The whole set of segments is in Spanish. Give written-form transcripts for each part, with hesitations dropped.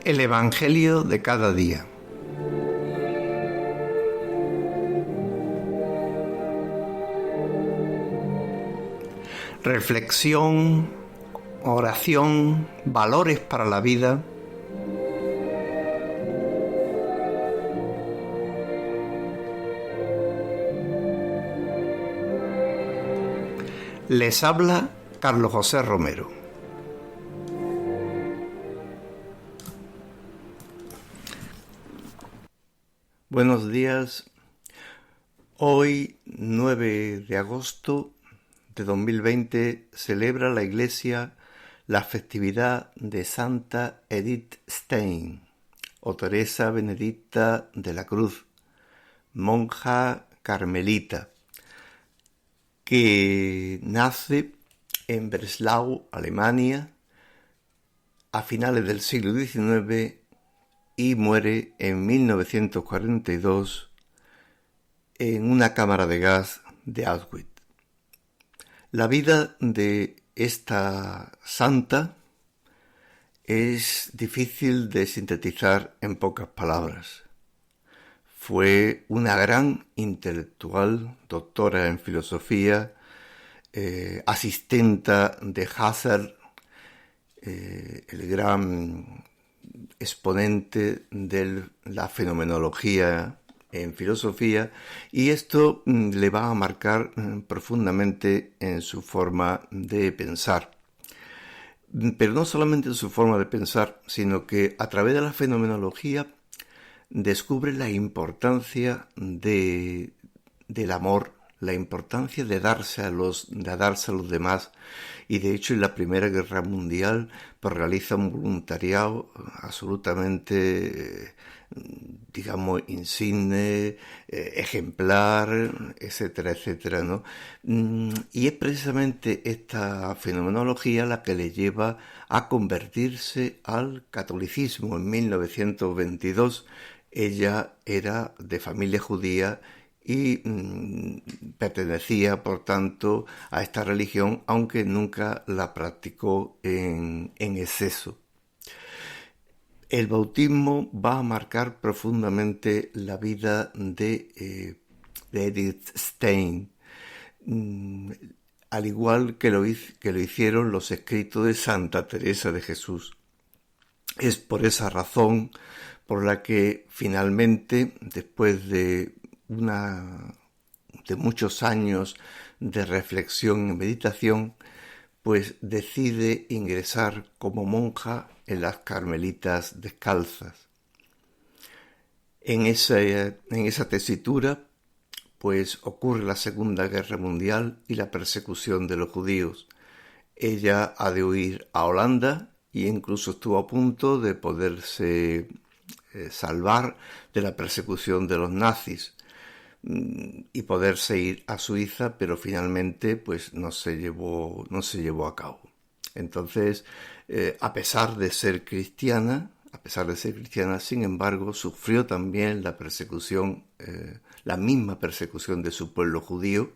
El Evangelio de cada día. Reflexión, oración, valores para la vida. Les habla Carlos José Romero. Buenos días. Hoy, 9 de agosto de 2020, celebra la Iglesia la festividad de Santa Edith Stein o Teresa Benedicta de la Cruz, monja carmelita, que nace en Breslau, Alemania, a finales del siglo XIX y muere en 1942 en una cámara de gas de Auschwitz. La vida de esta santa es difícil de sintetizar en pocas palabras. Fue una gran intelectual, doctora en filosofía, asistenta de Husserl, el gran exponente de la fenomenología en filosofía, y esto le va a marcar profundamente en su forma de pensar. Pero no solamente en su forma de pensar, sino que a través de la fenomenología descubre la importancia del amor, la importancia de darse a los demás, y de hecho en la Primera Guerra Mundial pues realiza un voluntariado absolutamente insigne, ejemplar, etcétera, etcétera, ¿no? Y es precisamente esta fenomenología la que le lleva a convertirse al catolicismo. En 1922 ella era de familia judía y pertenecía, por tanto, a esta religión, aunque nunca la practicó en exceso. El bautismo va a marcar profundamente la vida de Edith Stein, al igual que lo hicieron los escritos de Santa Teresa de Jesús. Es por esa razón por la que finalmente, después de muchos años de reflexión y meditación, pues decide ingresar como monja en las Carmelitas Descalzas. En esa tesitura, pues ocurre la Segunda Guerra Mundial y la persecución de los judíos. Ella ha de huir a Holanda y incluso estuvo a punto de poderse salvar de la persecución de los nazis y poderse ir a Suiza, pero finalmente pues no se llevó a cabo. Entonces, a pesar de ser cristiana, sin embargo, sufrió también la persecución, la misma persecución de su pueblo judío,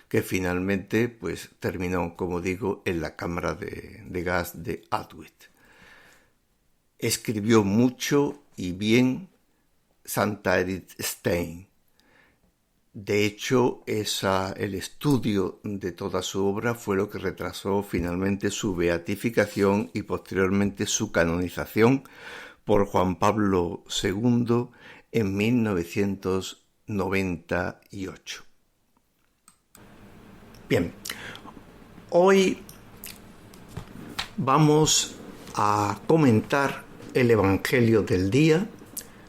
que finalmente pues terminó, como digo, en la cámara de gas de Auschwitz. Escribió mucho y bien Santa Edith Stein. De hecho, el estudio de toda su obra fue lo que retrasó finalmente su beatificación y posteriormente su canonización por Juan Pablo II en 1998. Bien, hoy vamos a comentar el Evangelio del día.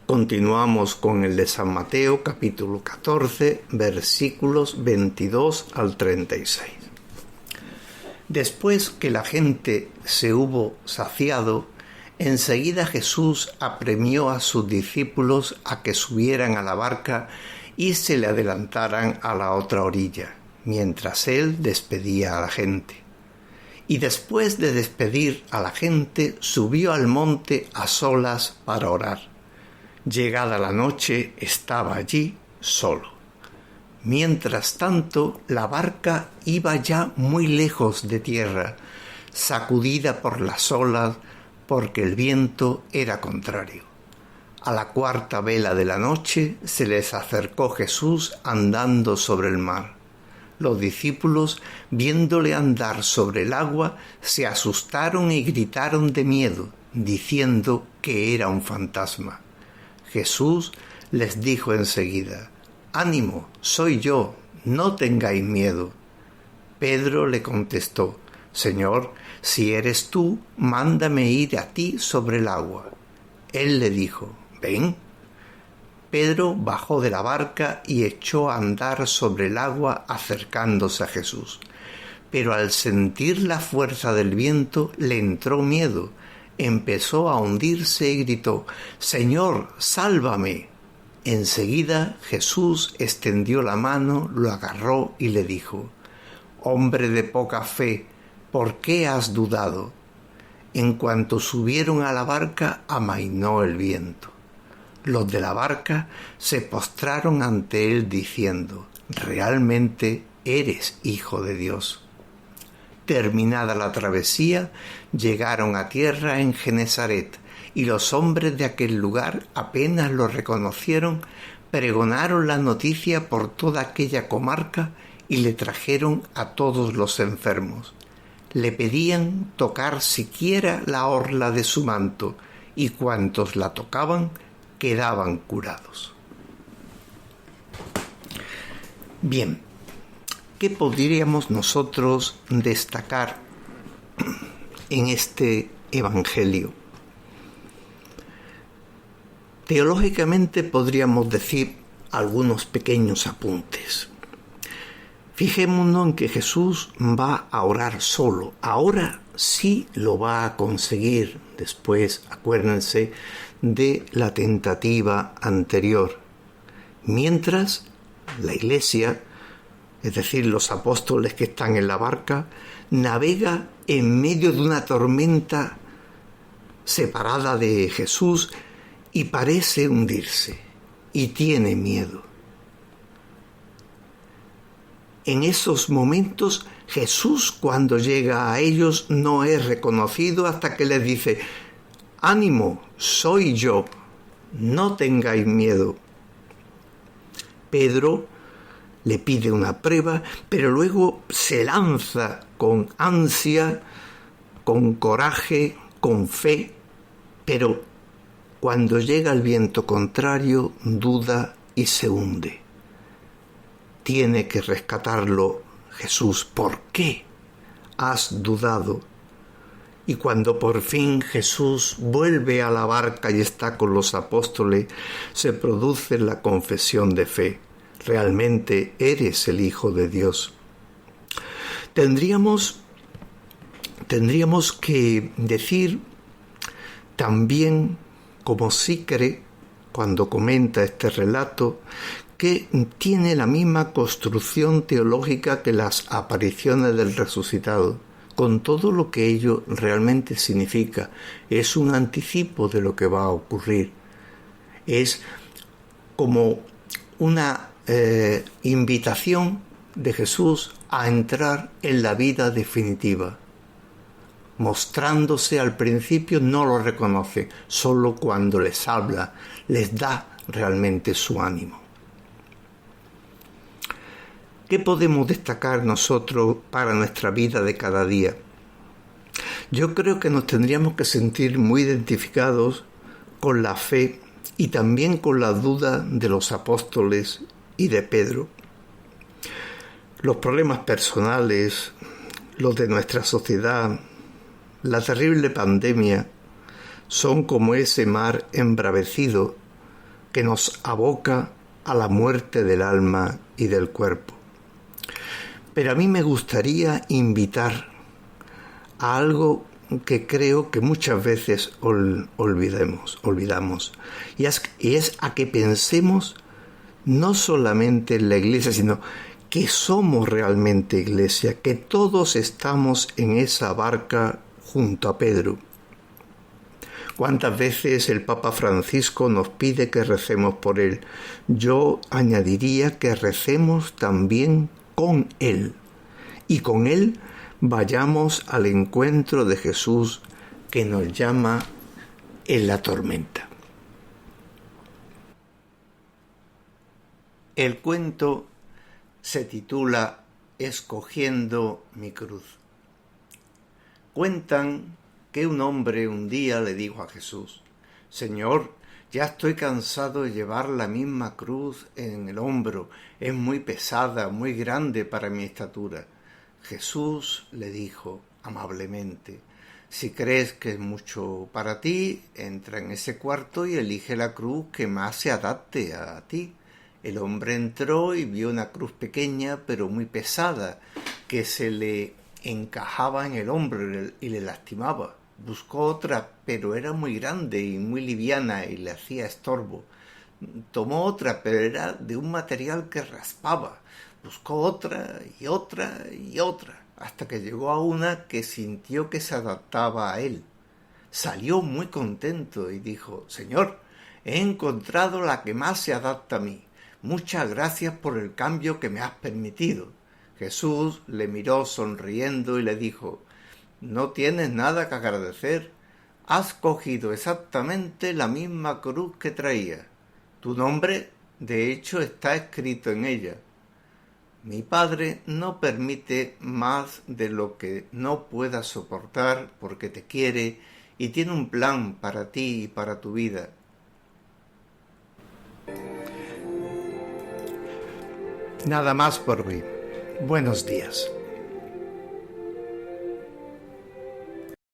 Continuamos con el de San Mateo, capítulo 14, versículos 22 al 36. Después que la gente se hubo saciado, enseguida Jesús apremió a sus discípulos a que subieran a la barca y se le adelantaran a la otra orilla, mientras él despedía a la gente. Y después de despedir a la gente, subió al monte a solas para orar. Llegada la noche, estaba allí solo. Mientras tanto, la barca iba ya muy lejos de tierra, sacudida por las olas, porque el viento era contrario. A la cuarta vela de la noche se les acercó Jesús andando sobre el mar. Los discípulos, viéndole andar sobre el agua, se asustaron y gritaron de miedo, diciendo que era un fantasma. Jesús les dijo enseguida: «Ánimo, soy yo, no tengáis miedo». Pedro le contestó: «Señor, si eres tú, mándame ir a ti sobre el agua». Él le dijo: «Ven». Pedro bajó de la barca y echó a andar sobre el agua acercándose a Jesús. Pero al sentir la fuerza del viento le entró miedo. Empezó a hundirse y gritó: «Señor, sálvame». Enseguida Jesús extendió la mano, lo agarró y le dijo: «Hombre de poca fe, ¿por qué has dudado?». En cuanto subieron a la barca, amainó el viento. Los de la barca se postraron ante él diciendo: «Realmente eres Hijo de Dios». Terminada la travesía, llegaron a tierra en Genesaret, y los hombres de aquel lugar, apenas lo reconocieron, pregonaron la noticia por toda aquella comarca y le trajeron a todos los enfermos. Le pedían tocar siquiera la orla de su manto, y cuantos la tocaban quedaban curados. Bien, ¿qué podríamos nosotros destacar en este Evangelio? Teológicamente podríamos decir algunos pequeños apuntes. Fijémonos en que Jesús va a orar solo. Ahora sí lo va a conseguir. Después, acuérdense de la tentativa anterior. Mientras la Iglesia, es decir, los apóstoles que están en la barca, navega en medio de una tormenta separada de Jesús y parece hundirse y tiene miedo. En esos momentos, Jesús, cuando llega a ellos, no es reconocido hasta que les dice: «Ánimo, soy yo, no tengáis miedo». Pedro le pide una prueba, pero luego se lanza con ansia, con coraje, con fe, pero cuando llega el viento contrario, duda y se hunde. Tiene que rescatarlo Jesús. ¿Por qué has dudado? Y cuando por fin Jesús vuelve a la barca y está con los apóstoles, se produce la confesión de fe: realmente eres el Hijo de Dios. Tendríamos que decir también, como Sicre, cuando comenta este relato, que tiene la misma construcción teológica que las apariciones del resucitado, con todo lo que ello realmente significa. Es un anticipo de lo que va a ocurrir. Es como una invitación de Jesús a entrar en la vida definitiva. Mostrándose al principio no lo reconoce, solo cuando les habla, les da realmente su ánimo. ¿Qué podemos destacar nosotros para nuestra vida de cada día? Yo creo que nos tendríamos que sentir muy identificados con la fe y también con la duda de los apóstoles y de Pedro. Los problemas personales, los de nuestra sociedad, la terrible pandemia, son como ese mar embravecido que nos aboca a la muerte del alma y del cuerpo. Pero a mí me gustaría invitar a algo que creo que muchas veces olvidamos, y es a que pensemos no solamente en la Iglesia, sino que somos realmente Iglesia, que todos estamos en esa barca junto a Pedro. ¿Cuántas veces el Papa Francisco nos pide que recemos por él? Yo añadiría que recemos también con él. Y con él vayamos al encuentro de Jesús que nos llama en la tormenta. El cuento se titula Escogiendo mi cruz. Cuentan que un hombre un día le dijo a Jesús: Señor, ya estoy cansado de llevar la misma cruz en el hombro, es muy pesada, muy grande para mi estatura. Jesús le dijo amablemente: si crees que es mucho para ti, entra en ese cuarto y elige la cruz que más se adapte a ti. El hombre entró y vio una cruz pequeña pero muy pesada que se le encajaba en el hombro y le lastimaba. Buscó otra, pero era muy grande y muy liviana y le hacía estorbo. Tomó otra, pero era de un material que raspaba. Buscó otra y otra y otra, hasta que llegó a una que sintió que se adaptaba a él. Salió muy contento y dijo: Señor, he encontrado la que más se adapta a mí. Muchas gracias por el cambio que me has permitido. Jesús le miró sonriendo y le dijo: no tienes nada que agradecer. Has cogido exactamente la misma cruz que traía. Tu nombre, de hecho, está escrito en ella. Mi Padre no permite más de lo que no puedas soportar porque te quiere y tiene un plan para ti y para tu vida. Nada más por hoy. Buenos días.